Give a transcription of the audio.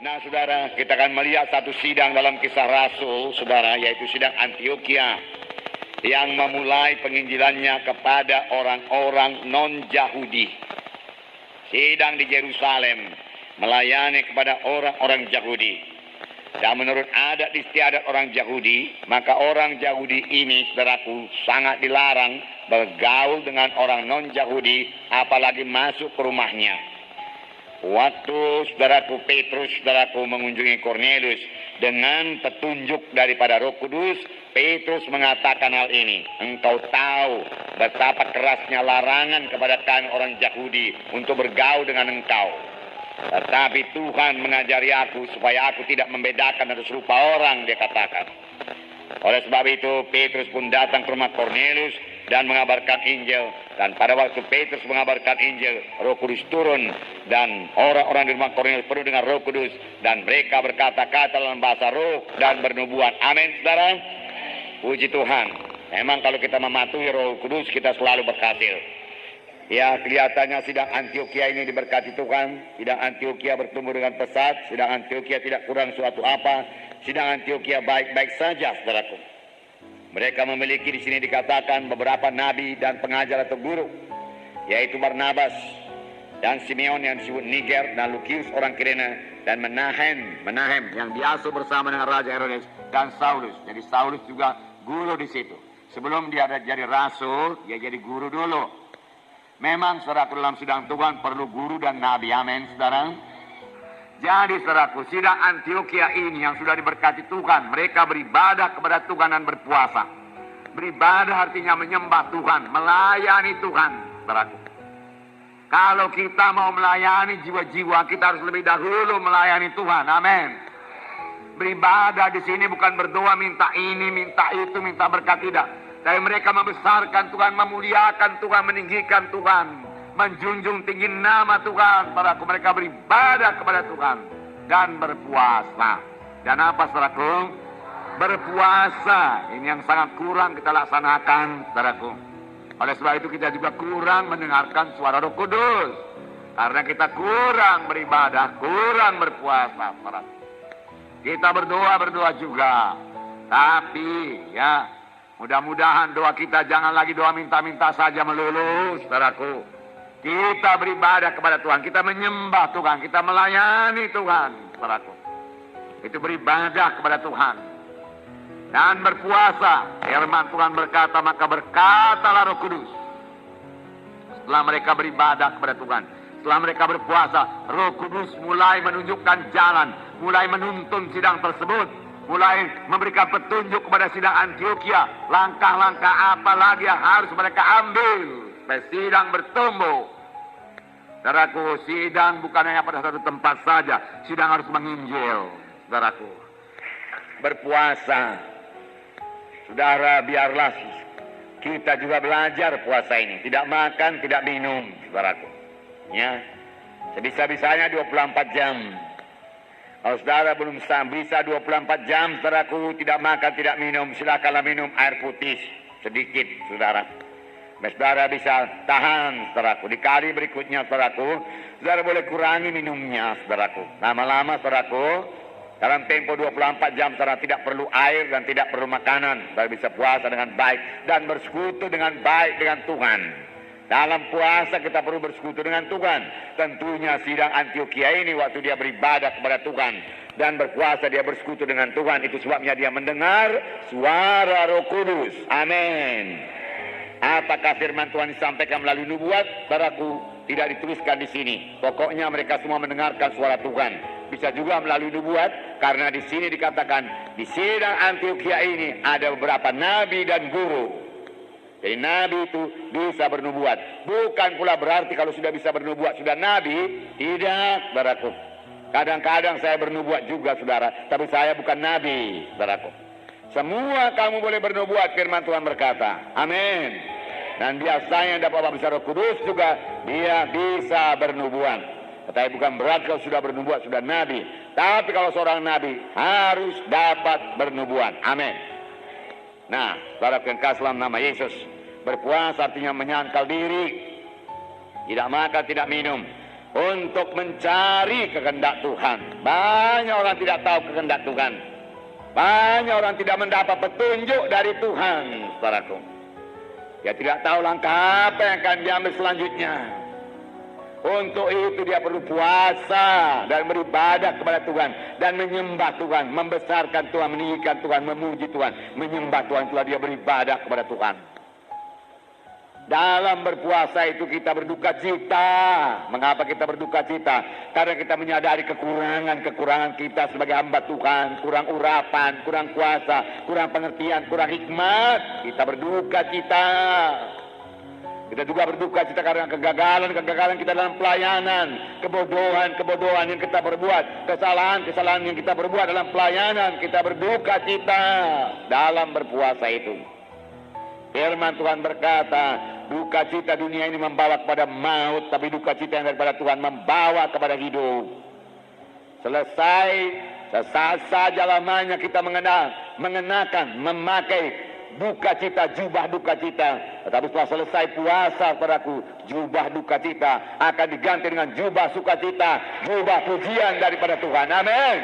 Nah, saudara, kita akan melihat satu sidang dalam Kisah Rasul, saudara, yaitu sidang Antiokhia yang memulai penginjilannya kepada orang-orang non-Yahudi. Sidang di Yerusalem melayani kepada orang-orang Yahudi. Dan menurut adat istiadat orang Yahudi, maka orang Yahudi ini, saudaraku, sangat dilarang bergaul dengan orang non-Yahudi, apalagi masuk ke rumahnya. Waktu saudaraku Petrus, saudaraku, mengunjungi Kornelius dengan petunjuk daripada Roh Kudus, Petrus mengatakan hal ini. Engkau tahu betapa kerasnya larangan kepada kami orang Yahudi untuk bergaul dengan engkau. Tetapi Tuhan mengajari aku supaya aku tidak membedakan atau serupa orang, dia katakan. Oleh sebab itu Petrus pun datang ke rumah Kornelius dan mengabarkan Injil. Dan pada waktu Petrus mengabarkan Injil, Roh Kudus turun dan orang-orang di rumah Kornelius penuh dengan Roh Kudus dan mereka berkata-kata dalam bahasa roh dan bernubuat. Amin, saudara. Puji Tuhan. Memang kalau kita mematuhi Roh Kudus kita selalu berhasil. Ya, kelihatannya sidang Antiokhia ini diberkati Tuhan. Sidang Antiokhia bertumbuh dengan pesat. Sidang Antiokhia tidak kurang suatu apa. Sidang Antiokhia baik-baik saja, saudaraku. Mereka memiliki di sini dikatakan beberapa nabi dan pengajar atau guru, yaitu Barnabas dan Simeon yang disebut Niger dan Lukius orang Kirene dan Menahem yang diasuh bersama dengan Raja Herodes dan Saulus. Jadi Saulus juga guru di situ. Sebelum dia jadi rasul, dia jadi guru dulu. Memang saudaraku dalam sidang Tuhan perlu guru dan nabi. Amin, saudara. Jadi saudaraku, sidang Antiokhia ini yang sudah diberkati Tuhan, mereka beribadah kepada Tuhan dan berpuasa. Beribadah artinya menyembah Tuhan, melayani Tuhan, saudaraku. Kalau kita mau melayani jiwa-jiwa, kita harus lebih dahulu melayani Tuhan. Amin. Beribadah di sini bukan berdoa minta ini, minta itu, minta berkat, tidak. Tapi mereka membesarkan Tuhan, memuliakan Tuhan, meninggikan Tuhan, menjunjung tinggi nama Tuhan. Saudaraku, mereka beribadah kepada Tuhan dan berpuasa. Dan apa, saudaraku? Berpuasa. Ini yang sangat kurang kita laksanakan, saudaraku. Oleh sebab itu kita juga kurang mendengarkan suara Roh Kudus. Karena kita kurang beribadah, kurang berpuasa, saudaraku. Kita berdoa juga. Tapi ya, mudah-mudahan doa kita jangan lagi doa minta-minta saja melulu, saudaraku. Kita beribadah kepada Tuhan, kita menyembah Tuhan, kita melayani Tuhan, saudaraku. Itu beribadah kepada Tuhan. Dan berpuasa, firman Tuhan berkata, maka berkatalah Roh Kudus. Setelah mereka beribadah kepada Tuhan, setelah mereka berpuasa, Roh Kudus mulai menunjukkan jalan, mulai menuntun sidang tersebut, mulai memberikan petunjuk kepada sidang Antiokhia, langkah-langkah apa lagi yang harus mereka ambil supaya sidang bertumbuh. Saudaraku, sidang bukan hanya pada satu tempat saja, sidang harus menginjil, saudaraku. Berpuasa, saudara, biarlah kita juga belajar puasa ini, tidak makan, tidak minum, saudaraku. Ya, sebisa-bisanya 24 jam. Kalau saudara belum bisa 24 jam, saudaraku, tidak makan, tidak minum, silakanlah minum air putih sedikit, saudara. Saudara bisa tahan, saudaraku. Di kali berikutnya, saudaraku, saudara boleh kurangi minumnya, saudaraku. Lama-lama, saudaraku, dalam tempo 24 jam, saudara tidak perlu air dan tidak perlu makanan. Saudara bisa puasa dengan baik dan bersekutu dengan baik dengan Tuhan. Dalam puasa kita perlu bersekutu dengan Tuhan. Tentunya sidang Antiokhia ini waktu dia beribadah kepada Tuhan dan berpuasa dia bersekutu dengan Tuhan. Itu sebabnya dia mendengar suara Roh Kudus. Amin. Apakah firman Tuhan disampaikan melalui nubuat? Saudaraku, tidak dituliskan di sini. Pokoknya mereka semua mendengarkan suara Tuhan. Bisa juga melalui nubuat, karena di sini dikatakan di sidang Antiokhia ini ada beberapa nabi dan guru. Jadi nabi itu bisa bernubuat. Bukan pula berarti kalau sudah bisa bernubuat sudah nabi. Tidak, saudaraku. Kadang-kadang saya bernubuat juga, saudara. Tapi saya bukan nabi, saudaraku. Semua kamu boleh bernubuat, firman Tuhan berkata. Amin. Dan biasanya dapat baptisan Roh Kudus juga dia bisa bernubuat. Tetapi bukan berarti kalau sudah bernubuat sudah nabi. Tapi kalau seorang nabi harus dapat bernubuat. Amin. Nah, saudara yang kasih dalam nama Yesus, berpuasa artinya menyangkal diri, tidak makan, tidak minum. untuk mencari kehendak Tuhan. Banyak orang tidak tahu kehendak Tuhan. Banyak orang tidak mendapat petunjuk dari Tuhan, saudaraku. Dia tidak tahu langkah apa yang akan diambil selanjutnya. Untuk itu dia perlu puasa dan beribadah kepada Tuhan dan menyembah Tuhan, membesarkan Tuhan, meninggikan Tuhan, memuji Tuhan, menyembah Tuhan. Setelah dia beribadah kepada Tuhan. Dalam berpuasa itu kita berduka cita. Mengapa kita berduka cita? Karena kita menyadari kekurangan kita sebagai hamba Tuhan. Kurang urapan, kurang kuasa, kurang pengertian, kurang hikmat. Kita berduka cita. Kita juga berduka cita karena kegagalan kita dalam pelayanan. Kebodohan yang kita perbuat. Kesalahan yang kita perbuat dalam pelayanan. Kita berduka cita dalam berpuasa itu. Firman Tuhan berkata, duka cita dunia ini membawa kepada maut, tapi duka cita yang daripada Tuhan membawa kepada hidup. Selesai, sesaat saja lamanya kita memakai duka cita, jubah duka cita. Tetapi setelah selesai puasa, saudaraku, jubah duka cita akan diganti dengan jubah sukacita, jubah pujian daripada Tuhan. Amin.